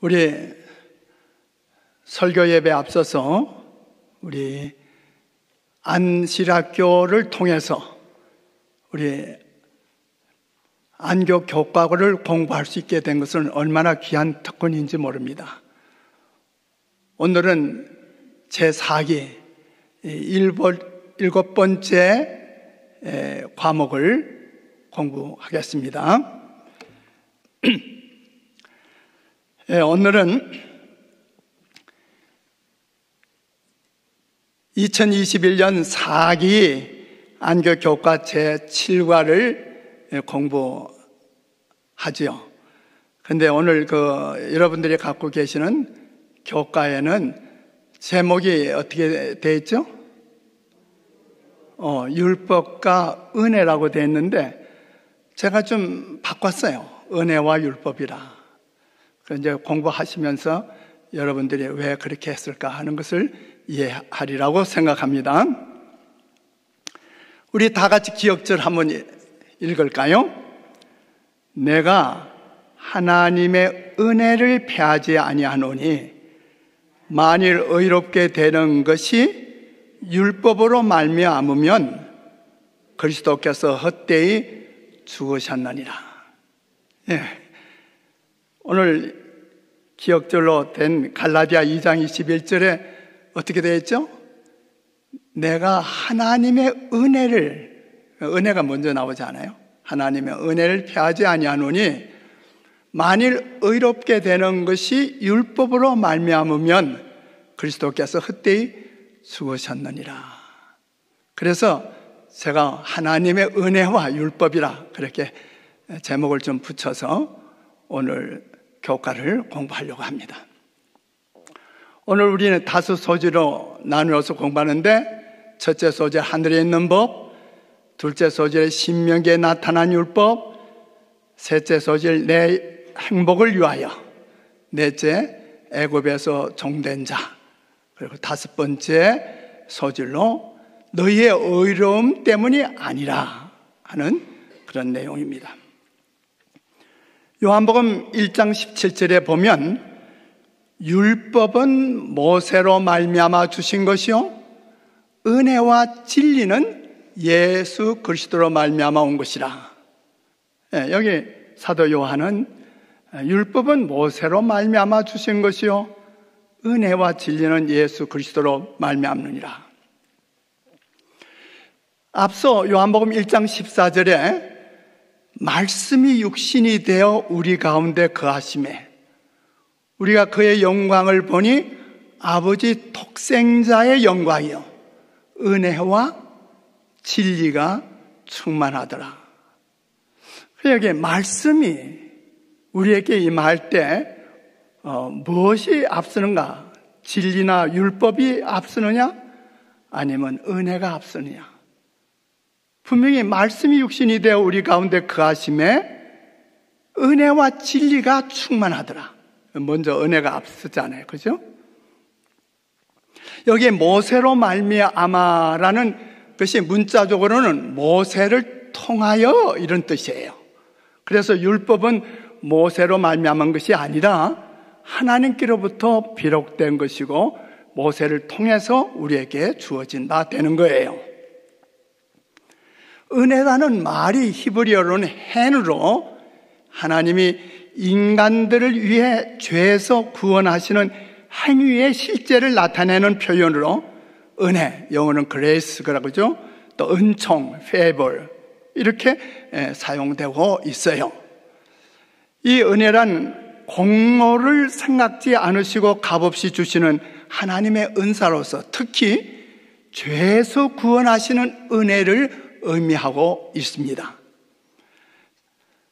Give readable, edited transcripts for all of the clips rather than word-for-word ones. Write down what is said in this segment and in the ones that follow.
우리 설교 예배 앞서서 우리 안실학교를 통해서 우리 안교 교과를 공부할 수 있게 된 것은 얼마나 귀한 특권인지 모릅니다. 오늘은 제4기 7번째 과목을 공부하겠습니다. 오늘은 2021년 4기 안교교과 제7과를 공부하지요. 그런데 오늘 여러분들이 갖고 계시는 교과에는 제목이 어떻게 되어 있죠? 율법과 은혜라고 되어 있는데 제가 좀 바꿨어요. 은혜와 율법이라. 이제 공부하시면서 여러분들이 왜 그렇게 했을까 하는 것을 이해하리라고 생각합니다. 우리 다 같이 기억절 한번 읽을까요? 내가 하나님의 은혜를 패하지 아니하노니 만일 의롭게 되는 것이 율법으로 말미암으면 그리스도께서 헛되이 죽으셨느니라. 오늘 기억절로 된 갈라디아 2장 21절에 어떻게 되어 있죠? 내가 하나님의 은혜가 먼저 나오지 않아요? 하나님의 은혜를 패하지 아니하노니 만일 의롭게 되는 것이 율법으로 말미암으면 그리스도께서 헛되이 죽으셨느니라. 그래서 제가 하나님의 은혜와 율법이라 그렇게 제목을 좀 붙여서 오늘 교과를 공부하려고 합니다. 오늘 우리는 5소지로 나누어서 공부하는데 첫째 소재 하늘에 있는 법, 둘째 소재 신명기에 나타난 율법, 셋째 소재 내 행복을 위하여, 넷째 애굽에서 종된 자, 그리고 5번째 소질로 너희의 의로움 때문이 아니라 하는 그런 내용입니다. 요한복음 1장 17절에 보면 율법은 모세로 말미암아 주신 것이요 은혜와 진리는 예수 그리스도로 말미암아 온 것이라. 여기 사도 요한은 율법은 모세로 말미암아 주신 것이요 은혜와 진리는 예수 그리스도로 말미암느니라. 앞서 요한복음 1장 14절에 말씀이 육신이 되어 우리 가운데 거하심에 우리가 그의 영광을 보니 아버지 독생자의 영광이요 은혜와 진리가 충만하더라. 여기 말씀이 우리에게 임할 때 무엇이 앞서는가? 진리나 율법이 앞서느냐? 아니면 은혜가 앞서느냐? 분명히 말씀이 육신이 되어 우리 가운데 거하심에 은혜와 진리가 충만하더라. 먼저 은혜가 앞서잖아요. 그죠? 여기에 모세로 말미암아라는 것이 문자적으로는 모세를 통하여 이런 뜻이에요. 그래서 율법은 모세로 말미암은 것이 아니라 하나님께로부터 비록된 것이고 모세를 통해서 우리에게 주어진 바 되는 거예요. 은혜라는 말이 히브리어로는 헨으로 하나님이 인간들을 위해 죄에서 구원하시는 행위의 실제를 나타내는 표현으로 은혜, 영어는 그레이스라고 그러죠. 또 은총, favor 이렇게 사용되고 있어요. 이 은혜란 공로를 생각지 않으시고 값없이 주시는 하나님의 은사로서 특히 죄에서 구원하시는 은혜를 의미하고 있습니다.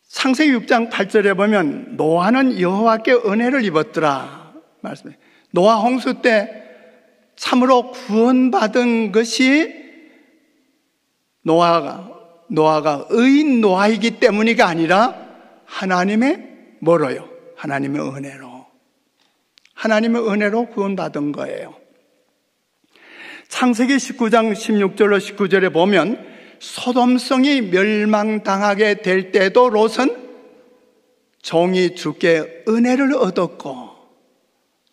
창세기 6장 8절에 보면 노아는 여호와께 은혜를 입었더라 말씀해요. 노아 홍수 때 참으로 구원받은 것이 노아가 의인 노아이기 때문이가 아니라 하나님의 뭐로요? 하나님의 은혜로 구원받은 거예요. 창세기 19장 16절로 19절에 보면 소돔성이 멸망당하게 될 때도 롯은 종이 주께 은혜를 얻었고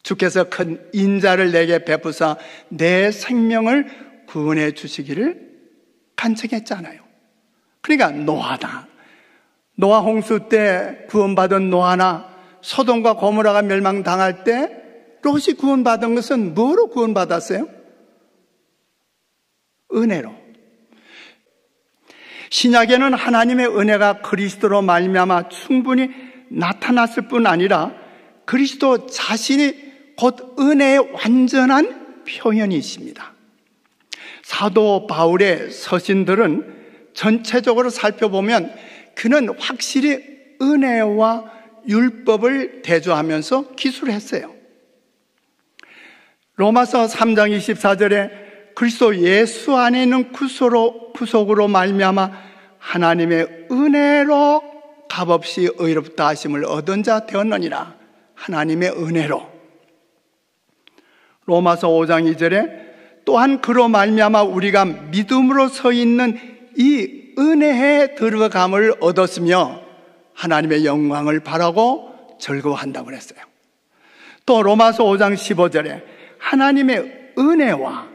주께서 큰 인자를 내게 베푸사 내 생명을 구원해 주시기를 간청했잖아요. 그러니까 노아다. 노아 홍수 때 구원받은 노아나 소돔과 고모라가 멸망당할 때 롯이 구원받은 것은 뭐로 구원받았어요? 은혜로. 신약에는 하나님의 은혜가 그리스도로 말미암아 충분히 나타났을 뿐 아니라 그리스도 자신이 곧 은혜의 완전한 표현이십니다. 사도 바울의 서신들은 전체적으로 살펴보면 그는 확실히 은혜와 율법을 대조하면서 기술했어요. 로마서 3장 24절에 그리스도 예수 안에 있는 구속으로 말미암아 하나님의 은혜로 값없이 의롭다 하심을 얻은 자 되었느니라. 하나님의 은혜로. 로마서 5장 2절에 또한 그로 말미암아 우리가 믿음으로 서 있는 이 은혜에 들어감을 얻었으며 하나님의 영광을 바라고 즐거워한다고 그랬어요. 또 로마서 5장 15절에 하나님의 은혜와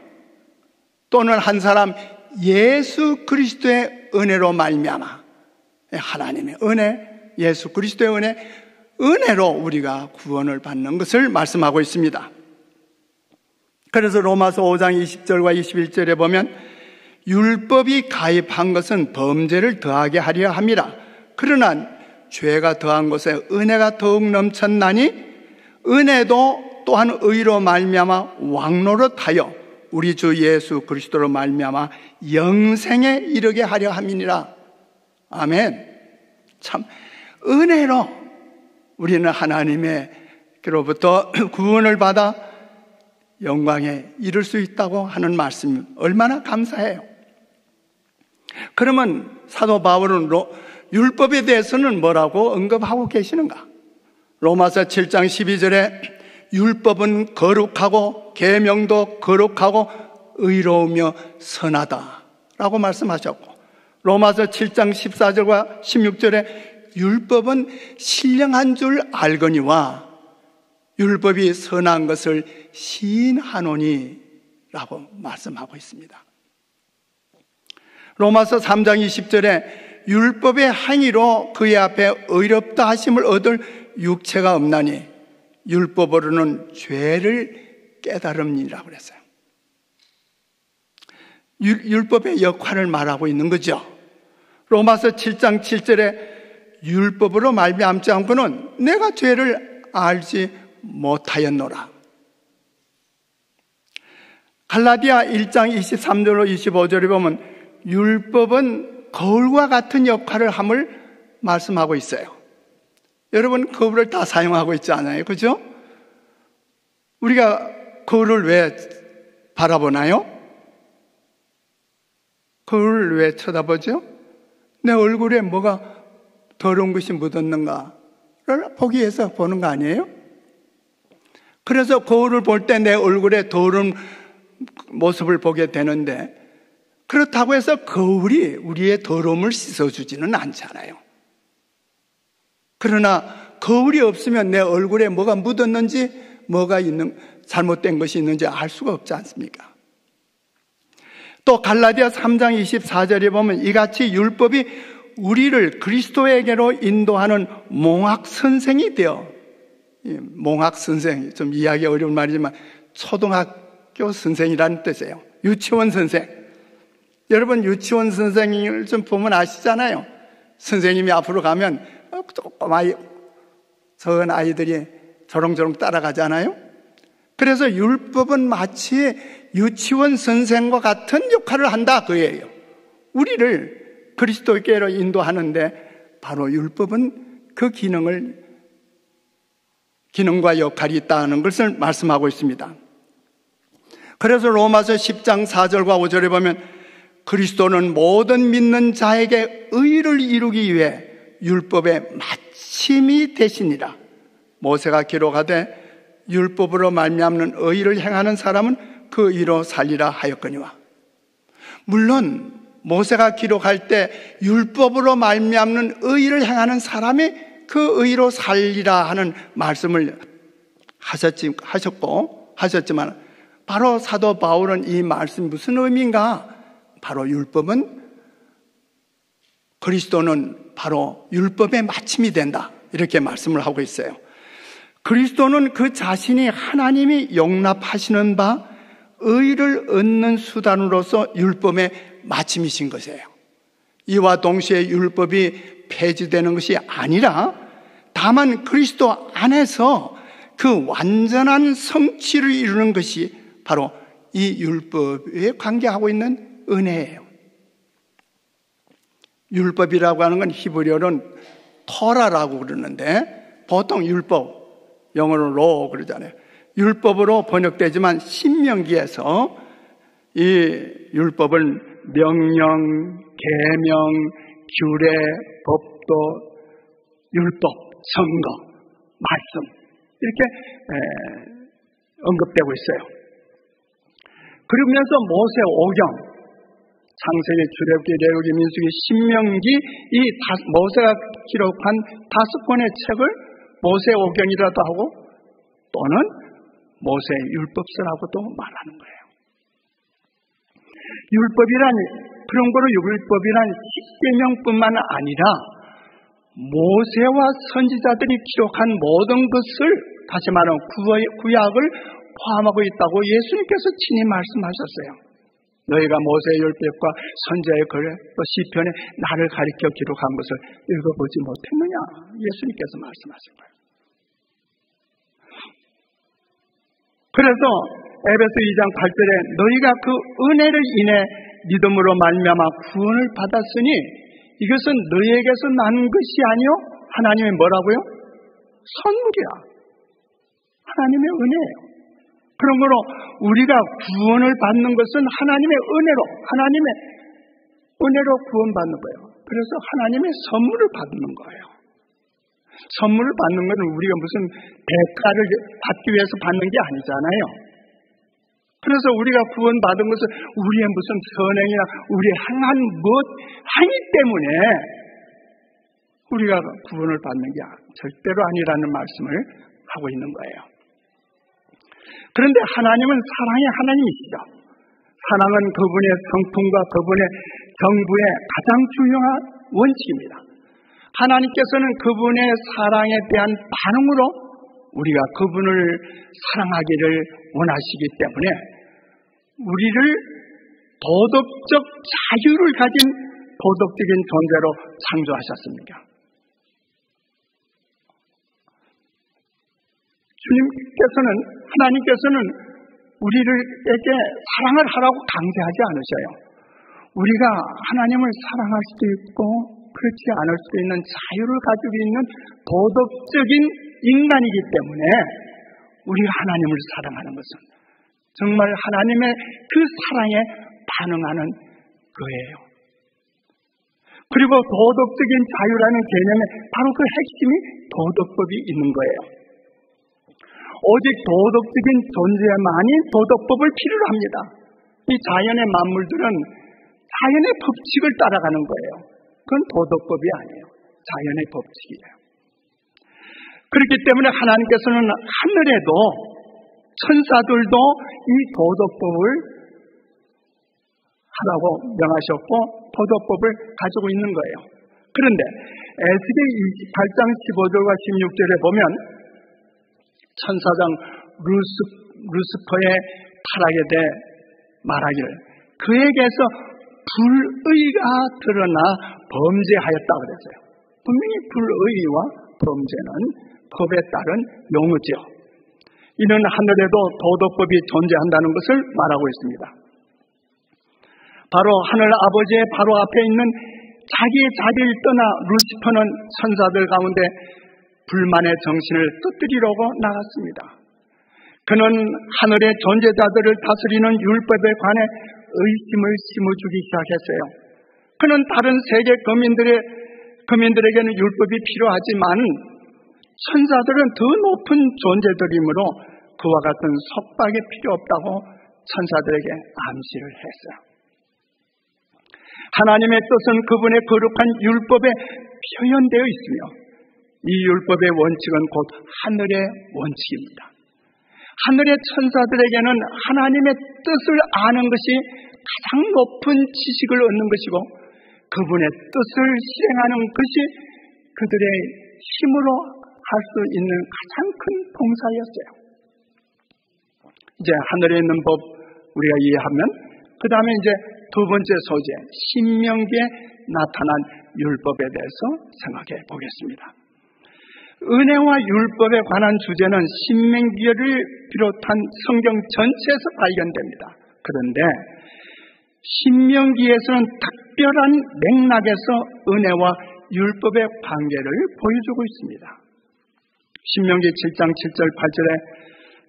또는 한 사람 예수 그리스도의 은혜로 말미암아 하나님의 은혜, 예수 그리스도의 은혜로 우리가 구원을 받는 것을 말씀하고 있습니다. 그래서 로마서 5장 20절과 21절에 보면 율법이 가입한 것은 범죄를 더하게 하려 함이라. 그러나 죄가 더한 곳에 은혜가 더욱 넘쳤나니 은혜도 또한 의로 말미암아 왕노릇하여 우리 주 예수 그리스도로 말미암아 영생에 이르게 하려 함이니라. 아멘. 참 은혜로 우리는 하나님께로부터 구원을 받아 영광에 이를 수 있다고 하는 말씀 얼마나 감사해요. 그러면 사도 바울은 율법에 대해서는 뭐라고 언급하고 계시는가? 로마서 7장 12절에 율법은 거룩하고 계명도 거룩하고 의로우며 선하다라고 말씀하셨고, 로마서 7장 14절과 16절에 율법은 신령한 줄 알거니와 율법이 선한 것을 시인하노니 라고 말씀하고 있습니다. 로마서 3장 20절에 율법의 행위로 그의 앞에 의롭다 하심을 얻을 육체가 없나니 율법으로는 죄를 깨달음이라고 그랬어요. 율법의 역할을 말하고 있는 거죠. 로마서 7장 7절에 율법으로 말미암지 않고는 내가 죄를 알지 못하였노라. 갈라디아 1장 23절로 25절에 보면 율법은 거울과 같은 역할을 함을 말씀하고 있어요. 여러분 거울을 다 사용하고 있지 않아요? 그죠? 우리가 거울을 왜 바라보나요? 거울을 왜 쳐다보죠? 내 얼굴에 뭐가 더러운 것이 묻었는가를 보기 위해서 보는 거 아니에요? 그래서 거울을 볼 때 내 얼굴에 더러운 모습을 보게 되는데, 그렇다고 해서 거울이 우리의 더러움을 씻어주지는 않잖아요. 그러나 거울이 없으면 내 얼굴에 뭐가 묻었는지, 뭐가 잘못된 것이 있는지 알 수가 없지 않습니까? 또 갈라디아 3장 24절에 보면 이같이 율법이 우리를 그리스도에게로 인도하는 몽학 선생이 되어, 몽학 선생, 좀 이해하기 어려운 말이지만 초등학교 선생이라는 뜻이에요. 유치원 선생. 여러분 유치원 선생님을 좀 보면 아시잖아요. 선생님이 앞으로 가면 조그마한 적은 아이들이 조롱조롱 따라가잖아요. 그래서 율법은 마치 유치원 선생과 같은 역할을 한다 그예요. 우리를 그리스도께로 인도하는데 바로 율법은 그 기능과 역할이 있다는 것을 말씀하고 있습니다. 그래서 로마서 10장 4절과 5절에 보면 그리스도는 모든 믿는 자에게 의를 이루기 위해 율법의 마침이 되시니라. 모세가 기록하되 율법으로 말미암는 의를 행하는 사람은 그 의로 살리라 하였거니와. 물론 모세가 기록할 때 율법으로 말미암는 의를 행하는 사람이 그 의로 살리라 하는 말씀을 하셨지만 바로 사도 바울은 이 말씀이 무슨 의미인가? 바로 율법은, 그리스도는 바로 율법의 마침이 된다, 이렇게 말씀을 하고 있어요. 그리스도는 그 자신이 하나님이 용납하시는 바 의를 얻는 수단으로서 율법의 마침이신 것이에요. 이와 동시에 율법이 폐지되는 것이 아니라 다만 그리스도 안에서 그 완전한 성취를 이루는 것이 바로 이 율법에 관계하고 있는 은혜예요. 율법이라고 하는 건 히브리어로는 토라라고 그러는데, 보통 율법, 영어로 law 그러잖아요. 율법으로 번역되지만 신명기에서 이 율법은 명령, 계명, 규례, 법도, 율법, 선거, 말씀, 이렇게 언급되고 있어요. 그러면서 모세 오경, 창세기, 출애굽기, 레위기, 민수기, 신명기, 이 모세가 기록한 5권의 책을 모세 오경이라도 하고 또는 모세 율법서라고도 말하는 거예요. 그런 거로 율법이란 십계명뿐만 아니라 모세와 선지자들이 기록한 모든 것을, 다시 말하면 구약을 포함하고 있다고 예수님께서 친히 말씀하셨어요. 너희가 모세의 율법과 선지자의 글에 또 시편에 나를 가리켜 기록한 것을 읽어보지 못했느냐, 예수님께서 말씀하신 거예요. 그래서 에베소 2장 8절에 너희가 그 은혜를 인해 믿음으로 말미암아 구원을 받았으니 이것은 너희에게서 난 것이 아니요 하나님의 뭐라고요? 선물이야. 하나님의 은혜예요. 그러므로 우리가 구원을 받는 것은 하나님의 은혜로 구원받는 거예요. 그래서 하나님의 선물을 받는 거예요. 선물을 받는 것은 우리가 무슨 대가를 받기 위해서 받는 게 아니잖아요. 그래서 우리가 구원받은 것은 우리의 무슨 선행이나 우리의 행한 행위 때문에 우리가 구원을 받는 게 절대로 아니라는 말씀을 하고 있는 거예요. 그런데 하나님은 사랑의 하나님이시죠. 사랑은 그분의 성품과 그분의 정부의 가장 중요한 원칙입니다. 하나님께서는 그분의 사랑에 대한 반응으로 우리가 그분을 사랑하기를 원하시기 때문에 우리를 도덕적 자유를 가진 도덕적인 존재로 창조하셨습니다. 하나님께서는 우리에게 사랑을 하라고 강제하지 않으셔요. 우리가 하나님을 사랑할 수도 있고 그렇지 않을 수도 있는 자유를 가지고 있는 도덕적인 인간이기 때문에 우리가 하나님을 사랑하는 것은 정말 하나님의 그 사랑에 반응하는 거예요. 그리고 도덕적인 자유라는 개념에 바로 그 핵심이 도덕법이 있는 거예요. 오직 도덕적인 존재만이 도덕법을 필요로 합니다. 이 자연의 만물들은 자연의 법칙을 따라가는 거예요. 그건 도덕법이 아니에요. 자연의 법칙이에요. 그렇기 때문에 하나님께서는 하늘에도 천사들도 이 도덕법을 하라고 명하셨고 도덕법을 가지고 있는 거예요. 그런데 에스겔 28장 15절과 16절에 보면 천사장 루스퍼의 타락에 대해 말하기를 그에게서 불의가 드러나 범죄하였다고 그랬어요. 분명히 불의와 범죄는 법에 따른 용어죠. 이는 하늘에도 도덕법이 존재한다는 것을 말하고 있습니다. 바로 하늘 아버지의 바로 앞에 있는 자기의 자리를 떠나 루시퍼는 천사들 가운데 불만의 정신을 터뜨리려고 나갔습니다. 그는 하늘의 존재자들을 다스리는 율법에 관해 의심을 심어주기 시작했어요. 그는 다른 세계 거민들에게는 율법이 필요하지만 천사들은 더 높은 존재들이므로 그와 같은 속박이 필요 없다고 천사들에게 암시를 했어요. 하나님의 뜻은 그분의 거룩한 율법에 표현되어 있으며 이 율법의 원칙은 곧 하늘의 원칙입니다. 하늘의 천사들에게는 하나님의 뜻을 아는 것이 가장 높은 지식을 얻는 것이고 그분의 뜻을 실행하는 것이 그들의 힘으로 할 수 있는 가장 큰 봉사였어요. 이제 하늘에 있는 법 우리가 이해하면 그 다음에 이제 두 번째 소재 신명기에 나타난 율법에 대해서 생각해 보겠습니다. 은혜와 율법에 관한 주제는 신명기를 비롯한 성경 전체에서 발견됩니다. 그런데 신명기에서는 특별한 맥락에서 은혜와 율법의 관계를 보여주고 있습니다. 신명기 7장 7절 8절에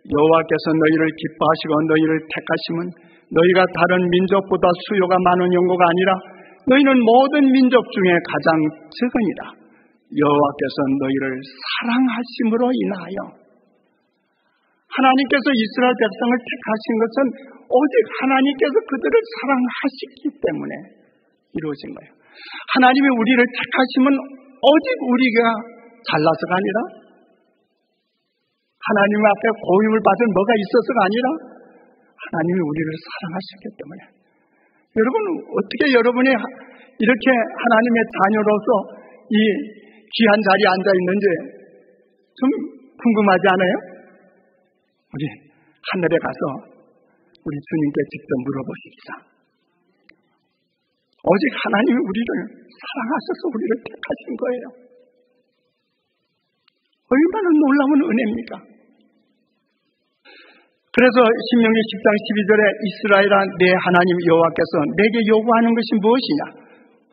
여호와께서 너희를 기뻐하시고 너희를 택하심은 너희가 다른 민족보다 수요가 많은 연고가 아니라 너희는 모든 민족 중에 가장 적으니라. 여호와께서 너희를 사랑하심으로 인하여 하나님께서 이스라엘 백성을 택하신 것은 오직 하나님께서 그들을 사랑하시기 때문에 이루어진 거예요. 하나님이 우리를 택하심은 오직 우리가 잘나서가 아니라 하나님 앞에 고임을 받은 뭐가 있어서가 아니라 하나님이 우리를 사랑하셨기 때문에 여러분 어떻게 여러분이 이렇게 하나님의 자녀로서 이 귀한 자리에 앉아 있는지 좀 궁금하지 않아요? 우리 하늘에 가서 우리 주님께 직접 물어보십시다. 오직 하나님이 우리를 사랑하셔서 우리를 택하신 거예요. 얼마나 놀라운 은혜입니까? 그래서 신명기 10장 12절에 이스라엘아 내 하나님 여호와께서 내게 요구하는 것이 무엇이냐?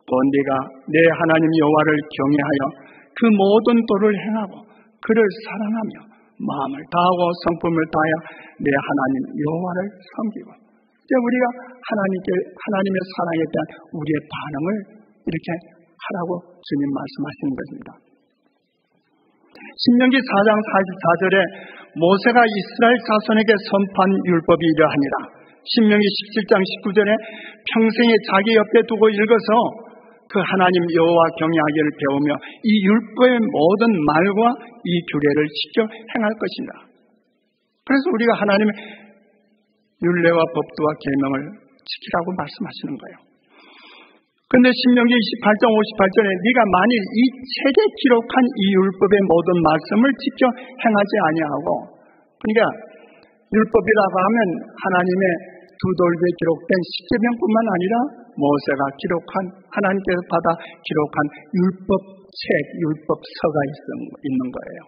곧 네가 내 하나님 여호와를 경외하여 그 모든 도를 행하고 그를 사랑하며 마음을 다하고 성품을 다하여 내 하나님 여호와를 섬기고 이제 우리가 하나님의 사랑에 대한 우리의 반응을 이렇게 하라고 주님 말씀하시는 것입니다. 신명기 4장 44절에 모세가 이스라엘 자손에게 선포한 율법이 이러하니라. 신명기 17장 19절에 평생에 자기 옆에 두고 읽어서 그 하나님 여호와 경외하기를 배우며 이 율법의 모든 말과 이 규례를 지켜 행할 것이다. 그래서 우리가 하나님의 율례와 법도와 계명을 지키라고 말씀하시는 거예요. 그런데 신명기 28장 58절에 네가 만일 이 책에 기록한 이 율법의 모든 말씀을 지켜 행하지 아니하고 그러니까 율법이라고 하면 하나님의 두 돌에 기록된 십계명뿐만 아니라 모세가 기록한 하나님께서 받아 기록한 율법책, 율법서가 있는 거예요.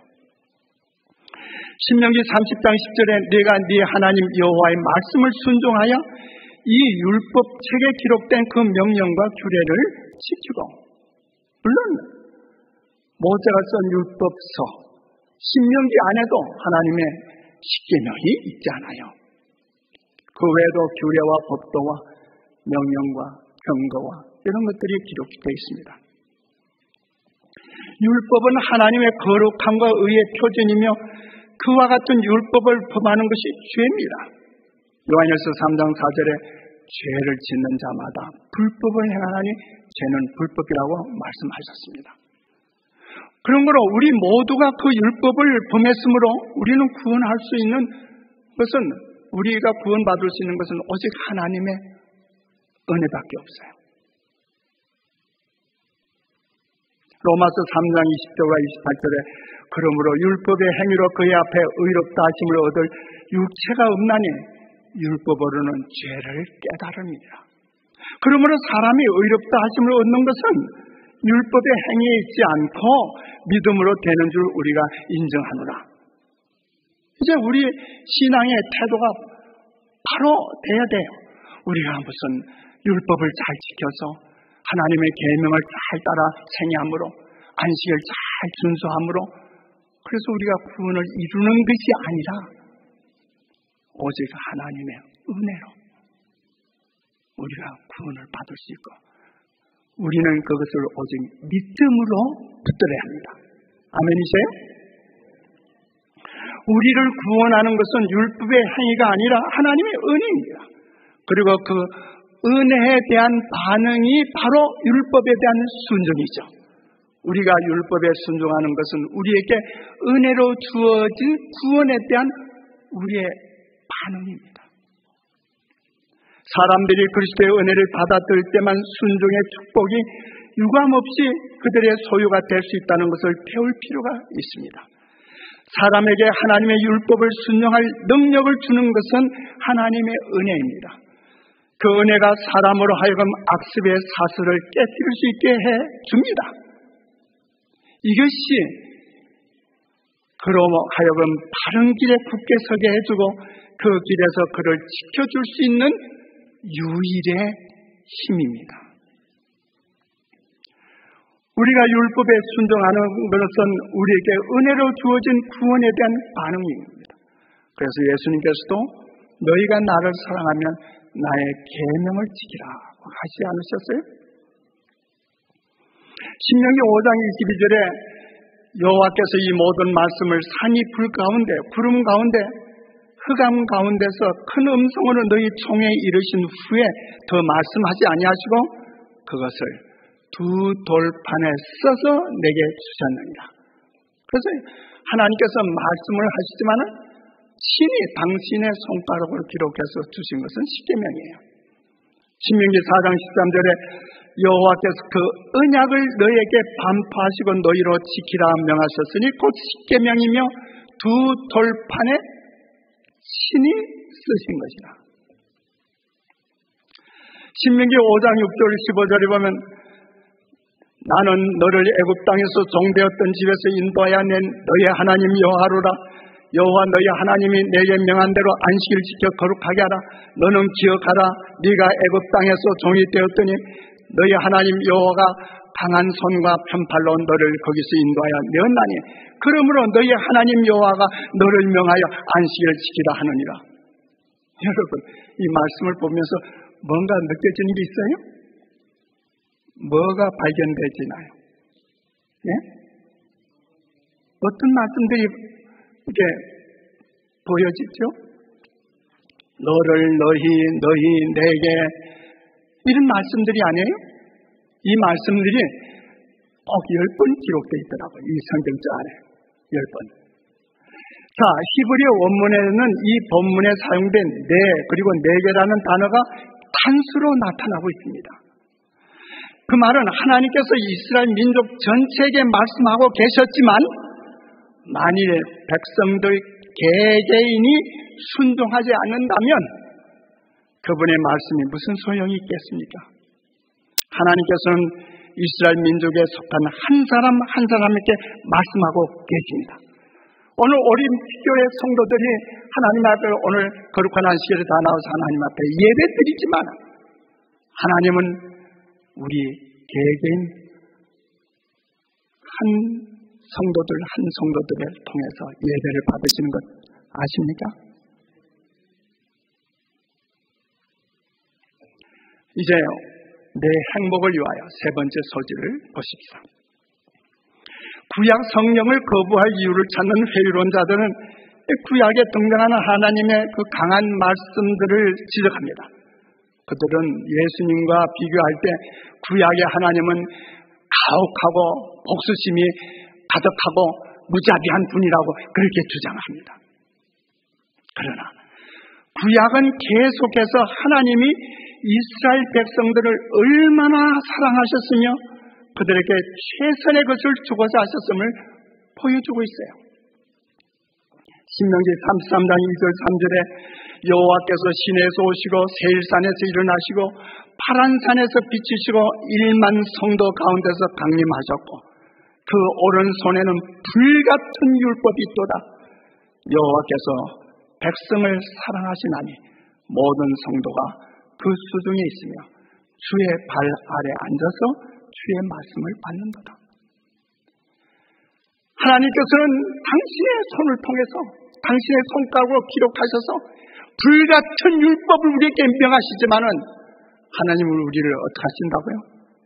신명기 30장 10절에 네가 네 하나님 여호와의 말씀을 순종하여 이 율법책에 기록된 그 명령과 규례를 지키고 물론 모세가 쓴 율법서 신명기 안에도 하나님의 십계명이 있지 않아요. 그 외에도 규례와 법도와 명령과 경고와 이런 것들이 기록되어 있습니다. 율법은 하나님의 거룩함과 의의 표준이며 그와 같은 율법을 범하는 것이 죄입니다. 요한일서 3장 4절에 죄를 짓는 자마다 불법을 행하나니 죄는 불법이라고 말씀하셨습니다. 그런 거로 우리 모두가 그 율법을 범했으므로 우리는 구원할 수 있는 것은 우리가 구원받을 수 있는 것은 오직 하나님의 은혜밖에 없어요. 로마서 3장 20절과 28절에 그러므로 율법의 행위로 그의 앞에 의롭다 하심을 얻을 육체가 없나니 율법으로는 죄를 깨달음이라. 그러므로 사람이 의롭다 하심을 얻는 것은 율법의 행위에 있지 않고 믿음으로 되는 줄 우리가 인정하노라. 이제 우리 신앙의 태도가 바로 돼야 돼요. 우리가 무슨 율법을 잘 지켜서 하나님의 계명을 잘 따라 행함으로 안식을 잘 준수함으로 그래서 우리가 구원을 이루는 것이 아니라 오직 하나님의 은혜로 우리가 구원을 받을 수 있고 우리는 그것을 오직 믿음으로 붙들어야 합니다. 아멘이세요? 우리를 구원하는 것은 율법의 행위가 아니라 하나님의 은혜입니다. 그리고 그 은혜에 대한 반응이 바로 율법에 대한 순종이죠. 우리가 율법에 순종하는 것은 우리에게 은혜로 주어진 구원에 대한 우리의 반응입니다. 사람들이 그리스도의 은혜를 받아들일 때만 순종의 축복이 유감없이 그들의 소유가 될 수 있다는 것을 배울 필요가 있습니다. 사람에게 하나님의 율법을 순종할 능력을 주는 것은 하나님의 은혜입니다. 그 은혜가 사람으로 하여금 악습의 사슬을 깨뜨릴 수 있게 해 줍니다. 이것이 그로 하여금 바른 길에 굳게 서게 해주고 그 길에서 그를 지켜줄 수 있는 유일의 힘입니다. 우리가 율법에 순종하는 것은 우리에게 은혜로 주어진 구원에 대한 반응입니다. 그래서 예수님께서도 너희가 나를 사랑하면 나의 계명을 지키라고 하지 않으셨어요? 신명기 5장 22절에 여호와께서 이 모든 말씀을 산이 불 가운데, 구름 가운데, 흑암 가운데서 큰 음성으로 너희 총에 이르신 후에 더 말씀하지 아니하시고 그것을 두 돌판에 써서 내게 주셨느니라. 그래서 하나님께서 말씀을 하시지만 친히 당신의 손가락으로 기록해서 주신 것은 십계명이에요. 신명기 4장 13절에 여호와께서 그 언약을 너희에게 반포하시고 너희로 지키라 명하셨으니 곧 십계명이며 두 돌판에 친히 쓰신 것이라. 신명기 5장 6절 15절에 보면 나는 너를 애굽 땅에서 종되었던 집에서 인도하여 낸 너의 하나님 여호와로라. 여호와 너희 하나님이 내게 명한 대로 안식일 지켜 거룩하게 하라. 너는 기억하라. 네가 애굽 땅에서 종이 되었더니 너희 하나님 여호와가 강한 손과 편팔로 너를 거기서 인도하여 내었나니 그러므로 너희 하나님 여호와가 너를 명하여 안식일을 지키라 하느니라. 여러분, 이 말씀을 보면서 뭔가 느껴지는 게 있어요? 뭐가 발견되지나요? 예? 어떤 말씀들이 이렇게 보여지죠? 너를 너희 내게 이런 말씀들이 아니에요? 이 말씀들이 꼭 10번 기록되어 있더라고요. 이 성경적 안에 10번. 자, 히브리어 원문에는 이 본문에 사용된 네 그리고 네개라는 단어가 단수로 나타나고 있습니다. 그 말은 하나님께서 이스라엘 민족 전체에게 말씀하고 계셨지만 만일 백성들 개개인이 순종하지 않는다면 그분의 말씀이 무슨 소용이 있겠습니까? 하나님께서는 이스라엘 민족에 속한 한 사람 한 사람에게 말씀하고 계십니다. 오늘 오림교회 성도들이 하나님 앞에 오늘 거룩한 안식일에 다 나와서 하나님 앞에 예배 드리지만 하나님은 우리 개개인 한 성도들을 통해서 예배를 받으시는 것 아십니까? 이제 내 행복을 위하여 세 번째 소지를 보십시다. 구약 성령을 거부할 이유를 찾는 회의론자들은 구약에 등장하는 하나님의 그 강한 말씀들을 지적합니다. 그들은 예수님과 비교할 때 구약의 하나님은 가혹하고 복수심이 가득하고 무자비한 분이라고 그렇게 주장합니다. 그러나 구약은 계속해서 하나님이 이스라엘 백성들을 얼마나 사랑하셨으며 그들에게 최선의 것을 주고자 하셨음을 보여주고 있어요. 신명기 33장 2절 3절에 여호와께서 시내에서 오시고 세일산에서 일어나시고 파란 산에서 비치시고 1만 성도 가운데서 강림하셨고 그 오른손에는 불같은 율법이 있도다. 여호와께서 백성을 사랑하시나니 모든 성도가 그 수중에 있으며 주의 발 아래 앉아서 주의 말씀을 받는도다. 하나님께서는 당신의 손을 통해서 당신의 손가락으로 기록하셔서 불같은 율법을 우리에게 명하시지만은 하나님은 우리를 어떻게 하신다고요?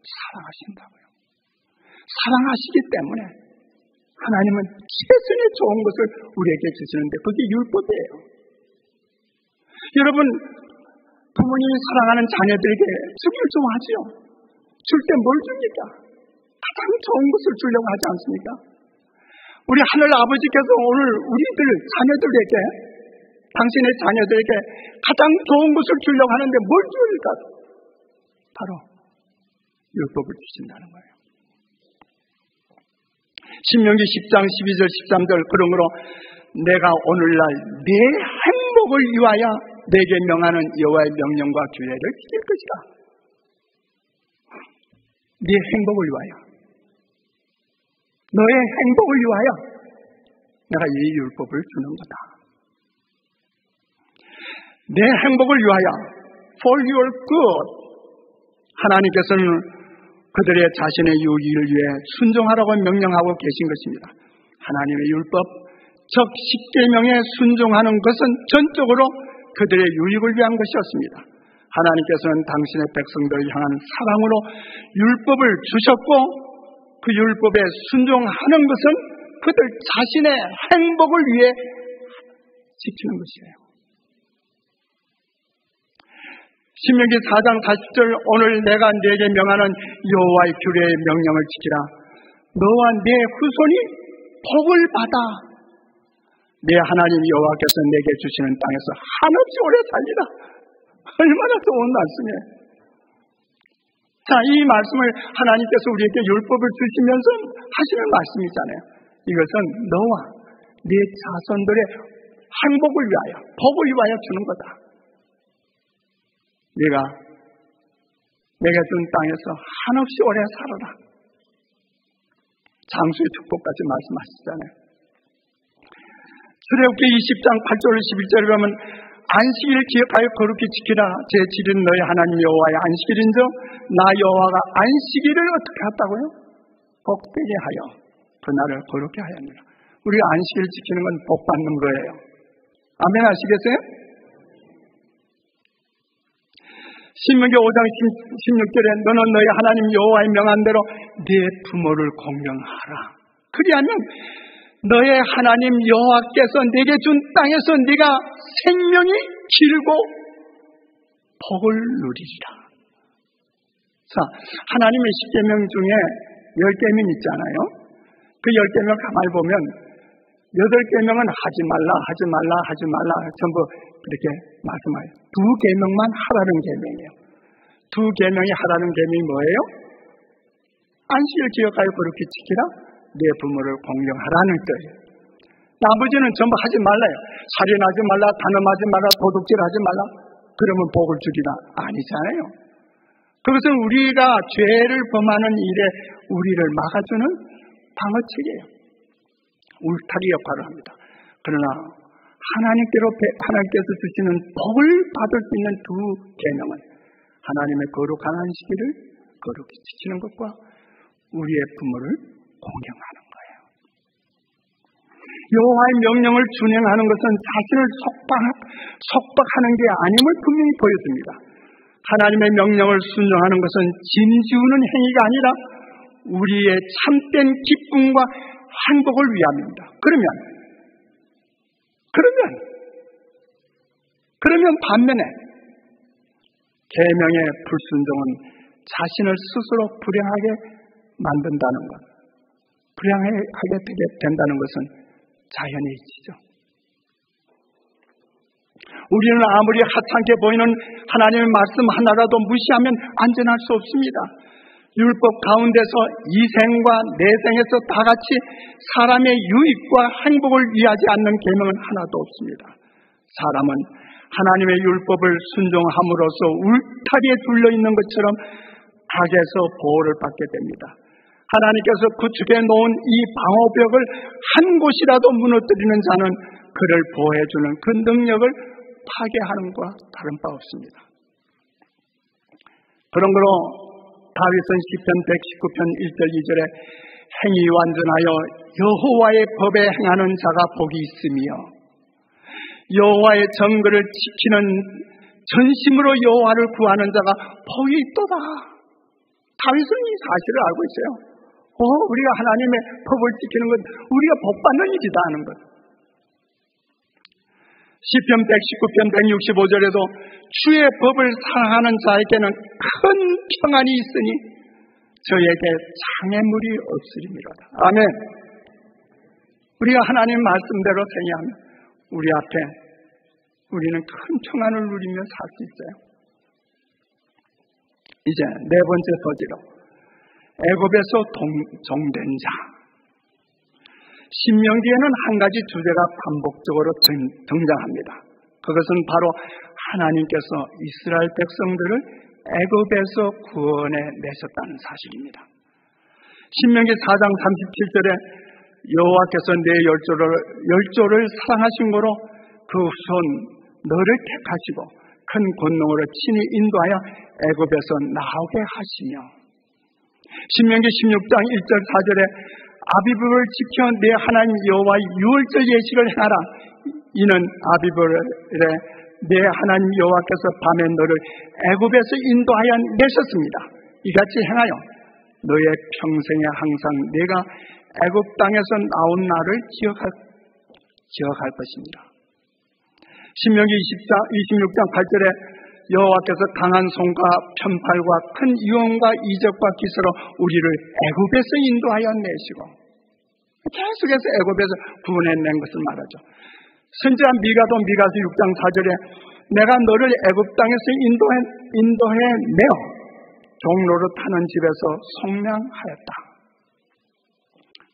사랑하신다고요. 사랑하시기 때문에 하나님은 최선의 좋은 것을 우리에게 주시는데 그게 율법이에요. 여러분, 부모님이 사랑하는 자녀들에게 주기를 좋아하지요. 줄 때 뭘 줍니까? 가장 좋은 것을 주려고 하지 않습니까? 우리 하늘 아버지께서 오늘 우리들 자녀들에게 당신의 자녀들에게 가장 좋은 것을 주려고 하는데 뭘 줄까? 바로 율법을 주신다는 거예요. 신명기 10장 12절 13절 그러므로 내가 오늘날 네 행복을 위하여 내게 명하는 여호와의 명령과 규례를 지킬 것이다. 네 행복을 위하여, 너의 행복을 위하여 내가 이 율법을 주는 거다. 내 행복을 위하여, for your good. 하나님께서는 그들의 자신의 유익을 위해 순종하라고 명령하고 계신 것입니다. 하나님의 율법, 즉 십계명에 순종하는 것은 전적으로 그들의 유익을 위한 것이었습니다. 하나님께서는 당신의 백성들을 향한 사랑으로 율법을 주셨고 그 율법에 순종하는 것은 그들 자신의 행복을 위해 지키는 것이에요. 신명기 4장 40절 오늘 내가 네게 명하는 여호와의 규례의 명령을 지키라. 너와 네 후손이 복을 받아 내 하나님 여호와께서 내게 주시는 땅에서 한없이 오래 살리라. 얼마나 좋은 말씀이에요. 자, 이 말씀을 하나님께서 우리에게 율법을 주시면서 하시는 말씀이잖아요. 이것은 너와 네 자손들의 행복을 위하여, 복을 위하여 주는 거다. 네가 내가 준 땅에서 한없이 오래 살아라. 장수의 축복까지 말씀하시잖아요. 출애굽기 20장 8절 11절에 보면 안식일을 기억하여 거룩히 지키라. 제7일은 너희 하나님 여호와의 안식일인즉 나 여호와가 안식일을 어떻게 했다고요? 복되게 하여 그날을 거룩히 하였느라. 우리가 안식일을 지키는 건 복 받는 거예요. 아멘 하시겠어요? 신명기 5장 16절에 너는 너희 하나님 여호와의 명한 대로 네 부모를 공경하라. 그리하면 너의 하나님 여호와께서 내게 준 땅에서 네가 생명이 길고 복을 누리리라. 자, 하나님의 십계명 중에 10계명 있잖아요. 그 10계명 가만히 보면 8계명은 하지 말라 전부 이렇게 말씀해요. 2계명만 하라는 계명이에요. 2계명이 하라는 계명이 뭐예요? 안식을 기억하여 그렇게 지키라. 내 부모를 공경하라는 뜻이에요. 나머지는 전부 하지 말라요. 살인하지 말라, 간음하지 말라, 도둑질하지 말라. 그러면 복을 주리라. 아니잖아요. 그것은 우리가 죄를 범하는 일에 우리를 막아주는 방어책이에요. 울타리 역할을 합니다. 그러나 하나님께서 주시는 복을 받을 수 있는 2계명은 하나님의 거룩한 안식일을 거룩히 지키는 것과 우리의 부모를 공경하는 거예요. 여호와의 명령을 준행하는 것은 자신을 속박하는 게 아님을 분명히 보여줍니다. 하나님의 명령을 순종하는 것은 짐지우는 행위가 아니라 우리의 참된 기쁨과 행복을 위함입니다. 그러면 반면에 계명의 불순종은 자신을 스스로 불행하게 만든다는 것, 불행하게 되게 된다는 것은 자연의 이치죠. 우리는 아무리 하찮게 보이는 하나님의 말씀 하나라도 무시하면 안전할 수 없습니다. 율법 가운데서 이생과 내생에서 다 같이 사람의 유익과 행복을 위하지 않는 계명은 하나도 없습니다. 사람은 하나님의 율법을 순종함으로써 울타리에 둘러있는 것처럼 악에서 보호를 받게 됩니다. 하나님께서 구축해 놓은 이 방어벽을 한 곳이라도 무너뜨리는 자는 그를 보호해주는 그 능력을 파괴하는 것과 다른 바 없습니다. 그러므로 다윗은 시편 119편 1절 2절에 행위 완전하여 여호와의 법에 행하는 자가 복이 있으며 여호와의 정거를 지키는 전심으로 여호와를 구하는 자가 복이 있도다. 다윗은 이 사실을 알고 있어요. 우리가 하나님의 법을 지키는 건 우리가 복받는 일이다 하는 것. 시편 119편 165절에도 주의 법을 사랑하는 자에게는 큰 평안이 있으니 저에게 장애물이 없으리미로다. 아멘. 우리가 하나님 말씀대로 행하면 우리 앞에 우리는 큰 평안을 누리며 살 수 있어요. 이제 네 번째 소지로 애굽에서 종된 자. 신명기에는 한 가지 주제가 반복적으로 등장합니다. 그것은 바로 하나님께서 이스라엘 백성들을 애굽에서 구원해 내셨다는 사실입니다. 신명기 4장 37절에 여호와께서 내 열조를 사랑하신 거로 그 후손 너를 택하시고 큰 권능으로 친히 인도하여 애굽에서 나오게 하시며, 신명기 16장 1절 4절에 아비브를 지켜 내 하나님 여호와의 유월절 예식을 행하라. 이는 아비브에 내 하나님 여호와께서 밤에 너를 애굽에서 인도하여 내셨습니다. 이같이 행하여 너의 평생에 항상 내가 애굽 땅에서 나온 날을 기억할 것입니다. 신명기 26장 8절에 여호와께서 강한 손과 편팔과 큰 유언과 이적과 기사로 우리를 애굽에서 인도하여 내시고, 계속해서 애굽에서 구원해낸 것을 말하죠. 선지자 미가도 미가서 6장 4절에 내가 너를 애굽 땅에서 인도해 내어 종로로 타는 집에서 속량하였다.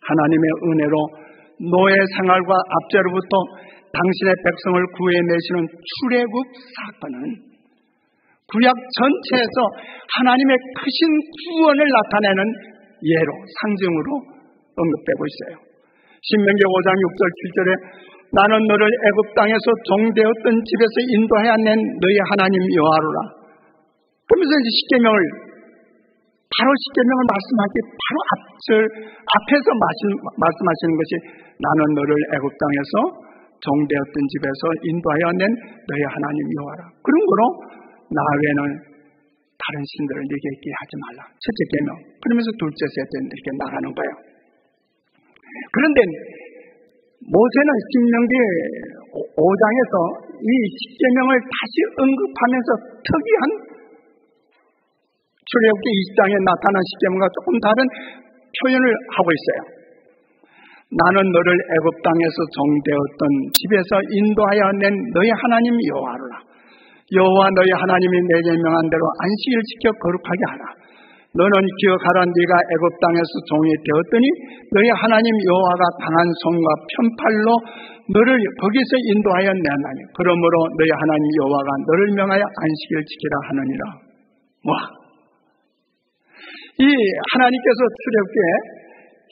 하나님의 은혜로 노예 생활과 압제로부터 당신의 백성을 구해내시는 출애굽 사건은 구약 전체에서 하나님의 크신 구원을 나타내는 예로, 상징으로 언급되고 있어요. 신명기 5장 6절 7절에 나는 너를 애굽 땅에서 종되었던 집에서 인도하여 낸 너희 하나님 여호와로라. 그러면서 이제 십계명을 말씀하기 바로 앞에서 말씀하시는 것이 나는 너를 애굽 땅에서 종되었던 집에서 인도하여 낸 너희 하나님 여호와라. 그런 거로 나 외에는 다른 신들을 네게 있게 하지 말라. 첫째 계명. 그러면서 둘째, 셋째 이렇게 나가는 거예요. 그런데 모세는 신명기 5장에서 이 십계명을 다시 언급하면서 특이한 출애굽기 20장에 나타난 십계명과 조금 다른 표현을 하고 있어요. 나는 너를 애굽 땅에서 종되었던 집에서 인도하여 낸 너희 하나님 여호와로라. 여호와 너희 하나님이 내게 명한 대로 안식일을 지켜 거룩하게 하라. 너는 기억하라. 네가 애굽 땅에서 종이 되었더니 너희 하나님 여호와가 강한 손과 편팔로 너를 거기서 인도하여 내었나니 그러므로 너희 하나님 여호와가 너를 명하여 안식일을 지키라 하느니라. 이 하나님께서 출애굽기에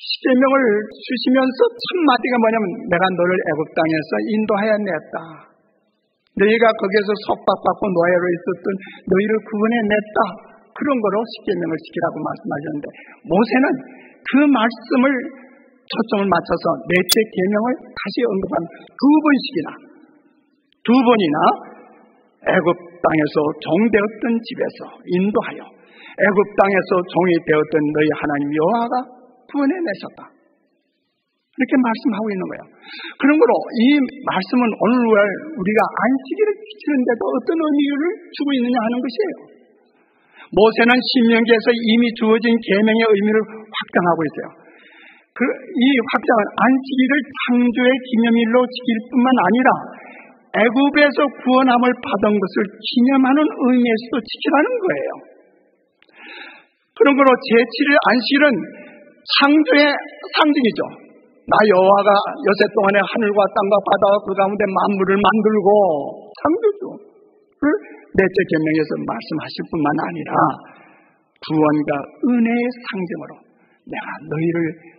십계명을 주시면서 첫 마디가 뭐냐면 내가 너를 애굽 땅에서 인도하여 냈다. 너희가 거기에서 속박받고 노예로 있었던 너희를 구원해 냈다. 그런 거로 십계명을 지키라고 말씀하셨는데, 모세는 그 말씀을 초점을 맞춰서 넷째 계명을 다시 언급한 두 번이나 애굽 땅에서 종되었던 집에서 인도하여 애굽 땅에서 종이 되었던 너희 하나님 여호와가 구원해 내셨다. 이렇게 말씀하고 있는 거예요. 그런 거로 이 말씀은 오늘 우리가 안식일을 지키는데도 어떤 의미를 주고 있느냐 하는 것이에요. 모세는 신명기에서 이미 주어진 계명의 의미를 확장하고 있어요. 이 확장은 안식일을 창조의 기념일로 지킬 뿐만 아니라 애굽에서 구원함을 받은 것을 기념하는 의미에서도 지키라는 거예요. 그런 거로 제7일 안식일은 창조의 상징이죠. 나 여호와가 여세 동안에 하늘과 땅과 바다와 그 가운데 만물을 만들고 창조주. 넷째 계명에서 말씀하실 뿐만 아니라 구원과 은혜의 상징으로 내가 너희를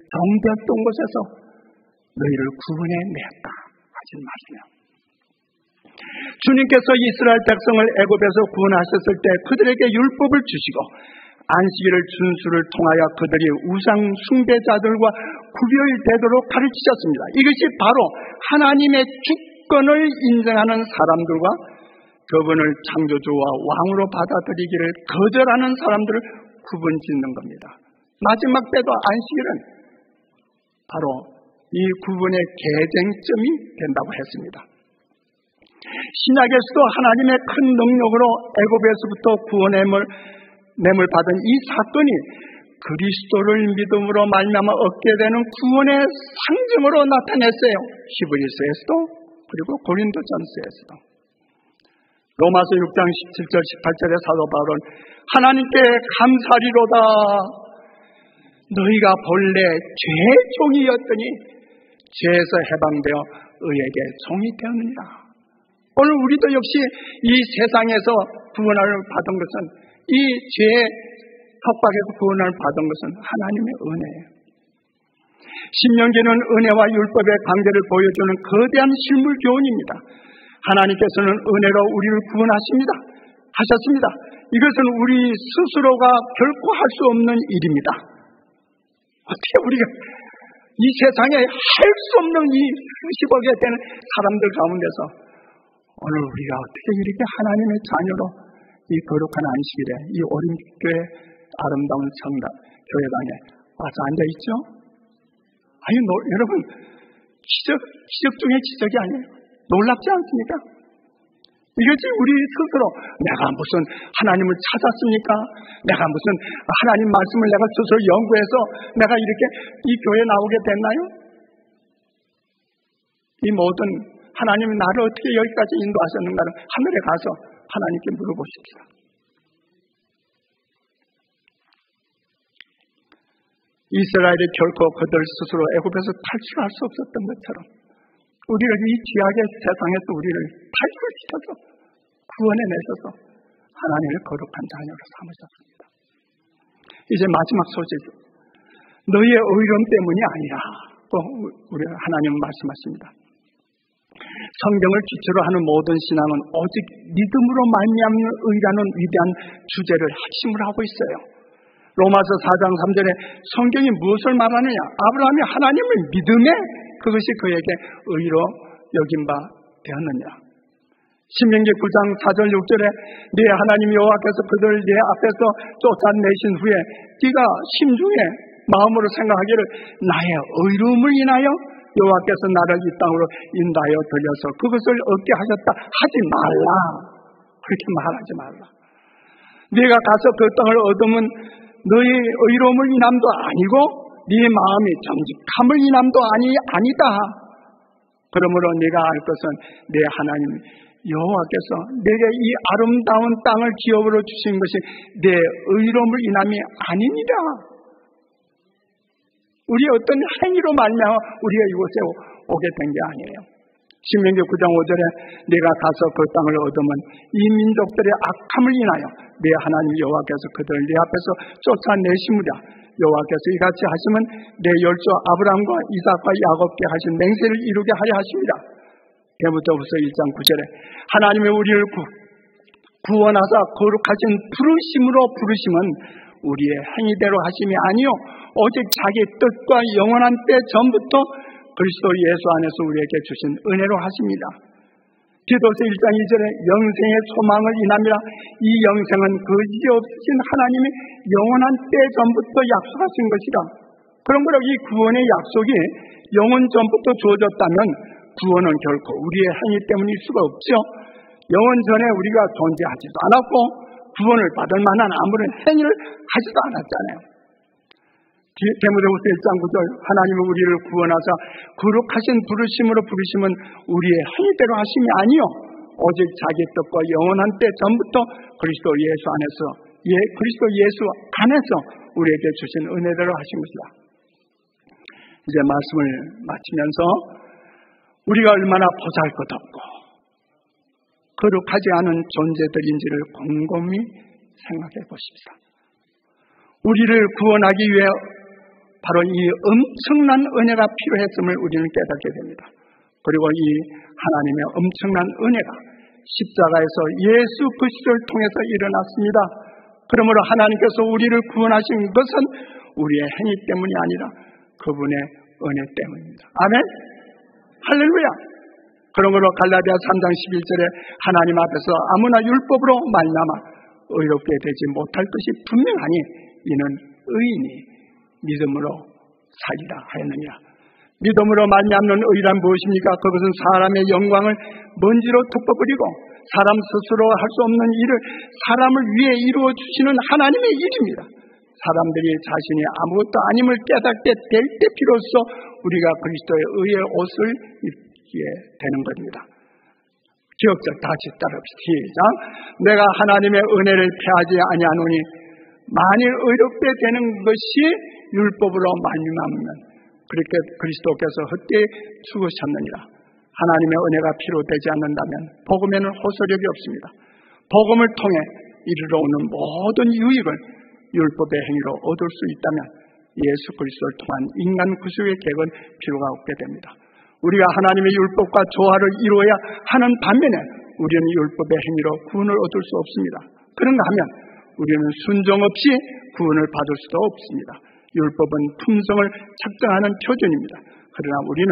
종되었던 곳에서 너희를 구원해 냈다 하신 말씀이에요. 주님께서 이스라엘 백성을 애굽에서 구원하셨을 때 그들에게 율법을 주시고 안식일을 준수를 통하여 그들이 우상 숭배자들과 구별되도록 가르치셨습니다. 이것이 바로 하나님의 주권을 인정하는 사람들과 그분을 창조주와 왕으로 받아들이기를 거절하는 사람들을 구분짓는 겁니다. 마지막 때도 안식일은 바로 이 구분의 계쟁점이 된다고 했습니다. 신약에서도 하나님의 큰 능력으로 애굽에서부터 구원함을 받은 이 사건이 그리스도를 믿음으로 말미암아 얻게 되는 구원의 상징으로 나타냈어요. 히브리서에서도 그리고 고린도전서에서도. 로마서 6장 17절 18절의 사도 바울은 하나님께 감사리로다. 너희가 본래 죄의 종이었더니 죄에서 해방되어 의에게 종이 되었느니라. 오늘 우리도 역시 이 세상에서 구원을 받은 것은, 이 죄의 협박에서 구원을 받은 것은 하나님의 은혜예요. 신명기는 은혜와 율법의 관계를 보여주는 거대한 실물 교훈입니다. 하나님께서는 은혜로 우리를 구원하셨습니다. 이것은 우리 스스로가 결코 할 수 없는 일입니다. 어떻게 우리가 이 세상에 할 수 없는 이 수십억에 되는 사람들 가운데서 오늘 우리가 어떻게 이렇게 하나님의 자녀로 이 거룩한 안식일에 이 오림교회 아름다운 성당 교회당에 와서 앉아있죠? 아니, 여러분, 기적 중에 기적이 아니에요. 놀랍지 않습니까? 이것이 우리 스스로 내가 무슨 하나님을 찾았습니까? 내가 무슨 하나님 말씀을 내가 스스로 연구해서 내가 이렇게 이 교회에 나오게 됐나요? 이 모든 하나님이 나를 어떻게 여기까지 인도하셨는가를 하늘에 가서 하나님께 물어보십시다. 이스라엘이 결코 그들 스스로 애굽에서 탈출할 수 없었던 것처럼 우리를 이 귀하게 세상에서 우리를 탈출시켜서 구원해내셔서 하나님의 거룩한 자녀로 삼으셨습니다. 이제 마지막 소식, 너희의 의로움 때문이 아니라 또 우리 하나님은 말씀하십니다. 성경을 기초로 하는 모든 신앙은 오직 믿음으로 말미암는 의라는 위대한 주제를 핵심으로 하고 있어요. 로마서 4장 3절에 성경이 무엇을 말하느냐? 아브라함이 하나님을 믿음에 그것이 그에게 의로 여긴 바 되었느냐. 신명기 9장 4절 6절에 네 하나님 여호와께서 그들 네 앞에서 쫓아내신 후에 네가 심중에 마음으로 생각하기를 나의 의로움을 인하여 여호와께서 나를 이 땅으로 인도하여 들여서 그것을 얻게 하셨다 하지 말라. 그렇게 말하지 말라. 네가 가서 그 땅을 얻으면 너의 의로움을 인함도 아니고 네 마음이 정직함을 인함도 아니다. 그러므로 네가 알 것은 내 하나님 여호와께서 내게 이 아름다운 땅을 기업으로 주신 것이 내 의로움을 인함이 아니니라. 우리 어떤 행위로 말미암아 우리가 이곳에 오게 된 게 아니에요. 신명기 9장 5절에 네가 가서 그 땅을 얻으면 이 민족들의 악함을 인하여 내 하나님 여호와께서 그들을 네 앞에서 쫓아내시무랴. 여호와께서 이같이 하시면 내 열조 아브라함과 이삭과 야곱께 하신 맹세를 이루게 하려 하십니다. 데모데후서 1장 9절에 하나님의 우리를 구원하사 거룩하신 부르심으로 부르심은 우리의 행위대로 하심이 아니요 오직 자기 뜻과 영원한 때 전부터 그리스도 예수 안에서 우리에게 주신 은혜로 하십니다. 디도서 1장 2절에 영생의 소망을 인함이라. 이 영생은 거짓이 없으신 하나님이 영원한 때 전부터 약속하신 것이라. 그러므로 이 구원의 약속이 영원 전부터 주어졌다면 구원은 결코 우리의 행위 때문일 수가 없죠. 영원 전에 우리가 존재하지도 않았고 구원을 받을 만한 아무런 행위를 하지도 않았잖아요. 데모데후서 1장 9절 하나님은 우리를 구원하사 거룩하신 부르심으로 부르심은 우리의 행위대로 하심이 아니요 오직 자기 뜻과 영원한 때 전부터 그리스도 예수 안에서 우리에게 주신 은혜대로 하신 것이다. 이제 말씀을 마치면서 우리가 얼마나 보잘것없고 거룩하지 않은 존재들인지를 곰곰이 생각해 보십시다. 우리를 구원하기 위해 바로 이 엄청난 은혜가 필요했음을 우리는 깨닫게 됩니다. 그리고 이 하나님의 엄청난 은혜가 십자가에서 예수 그리스도를 통해서 일어났습니다. 그러므로 하나님께서 우리를 구원하신 것은 우리의 행위 때문이 아니라 그분의 은혜 때문입니다. 아멘? 할렐루야! 그러므로 갈라디아 3장 11절에 하나님 앞에서 아무나 율법으로 말미암아 의롭게 되지 못할 것이 분명하니 이는 의인이 믿음으로 살리라 하였느니라. 믿음으로 말미암는 의란 무엇입니까? 그것은 사람의 영광을 먼지로 덮어버리고 사람 스스로 할 수 없는 일을 사람을 위해 이루어 주시는 하나님의 일입니다. 사람들이 자신이 아무것도 아님을 깨닫게 될 때 비로소 우리가 그리스도의 의의 옷을 입게 되는 것입니다. 기억자 다시 따라합시다. 시작. 내가 하나님의 은혜를 패하지 아니하노니 만일 의롭게 되는 것이 율법으로 만유하면 그렇게 그리스도께서 헛되이 죽으셨느니라. 하나님의 은혜가 피로 되지 않는다면 복음에는 호소력이 없습니다. 복음을 통해 이르러 오는 모든 유익을 율법의 행위로 얻을 수 있다면 예수 그리스도를 통한 인간 구속의 계획은 필요가 없게 됩니다. 우리가 하나님의 율법과 조화를 이루어야 하는 반면에 우리는 율법의 행위로 구원을 얻을 수 없습니다. 그런가 하면 우리는 순종 없이 구원을 받을 수도 없습니다. 율법은 품성을 측정하는 표준입니다. 그러나 우리는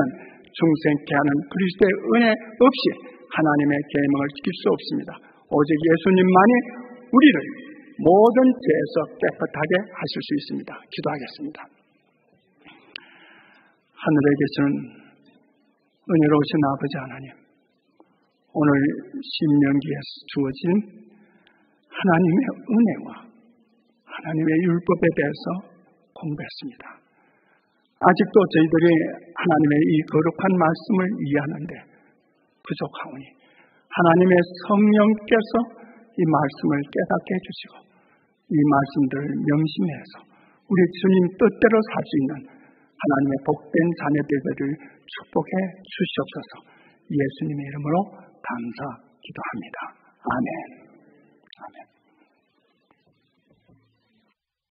중생케 하는 그리스도의 은혜 없이 하나님의 계명을 지킬 수 없습니다. 오직 예수님만이 우리를 모든 죄에서 깨끗하게 하실 수 있습니다. 기도하겠습니다. 하늘에 계시는 은혜로우신 아버지 하나님, 오늘 신명기에 주어진 하나님의 은혜와 하나님의 율법에 대해서 공부했습니다. 아직도 저희들이 하나님의 이 거룩한 말씀을 이해하는데 부족하오니 하나님의 성령께서 이 말씀을 깨닫게 해주시고 이 말씀들을 명심해서 우리 주님 뜻대로 살 수 있는 하나님의 복된 자녀들을 축복해 주시옵소서. 예수님의 이름으로 감사 기도합니다. 아멘. 아멘.